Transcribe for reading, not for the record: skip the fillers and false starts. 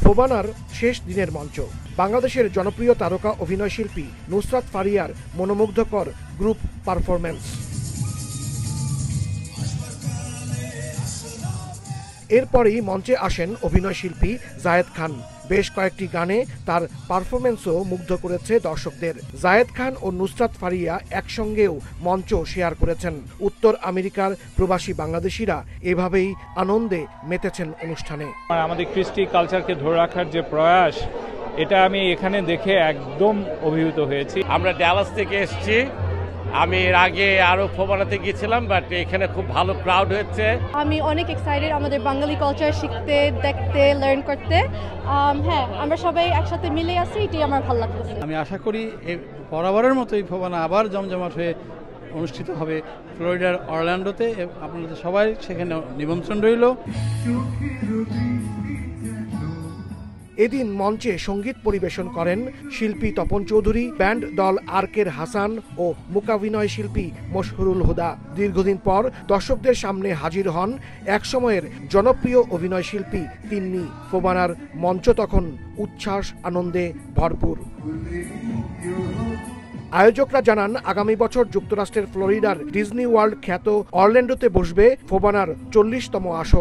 ফোবানার শেষ দিনের মঞ্চ। বাংলাদেশের জনপ্রিয় তারকা অভিনয়শিল্পী নুসরাত ফারিয়ার মনোমুগ্ধকর গ্রুপ পারফরম্যান্স। এরপরই মঞ্চে আসেন অভিনয়শিল্পী জায়েদ খান। বেশ কয়েকটি গানে তার পারফরম্যান্সও মুগ্ধ করেছে দর্শকদের। জায়েদ খান ও নুসরাত ফারিয়া একসঙ্গেও মঞ্চ শেয়ার করেছেন। উত্তর আমেরিকার প্রবাসী বাংলাদেশিরা এভাবেই আনন্দে মেতেছেন অনুষ্ঠানে। আমাদের কৃষ্টি কালচারকে ধরে রাখার যে প্রয়াস, এটা আমি এখানে দেখে একদম অভিভূত হয়েছি। আমরা ডালাস থেকে এসেছি। আমি এর আগে আরো ফোবানাতে গিয়েছিলাম, বাট এখানে খুব ভালো ক্রাউড হয়েছে। আমি অনেক এক্সাইটেড আমাদের বাঙালি কালচার শিখতে, দেখতে, লার্ন করতে। হ্যাঁ, আমরা সবাই একসাথে মিলে আছি, এটাই আমার ভালো লাগতেছে। আমি আশা করি বরাবরের মতোই ফোবানা আবার জমজমাট হয়ে অনুষ্ঠিত হবে ফ্লোরিডার অরল্যান্ডোতে। আপনাদের সবাই সেখানে নিমন্ত্রণ রইল। এদিন মঞ্চে সঙ্গীত পরিবেশন করেন শিল্পী তপন চৌধুরী, ব্যান্ড দল আরকের হাসান ও মূকাভিনয় শিল্পী মশহুরুল হুদা। দীর্ঘদিন পর দর্শকদের সামনে হাজির হন একসময়ের জনপ্রিয় অভিনয় শিল্পী তিন্নি। ফোবানার মঞ্চ তখন উচ্ছ্বাস আনন্দে ভরপুর। আয়োজকরা জানান, আগামী বছর যুক্তরাষ্ট্রের ফ্লোরিডার ডিজনি ওয়ার্ল্ড খ্যাত অরল্যান্ডোতে বসবে ফোবানার 40তম আসর।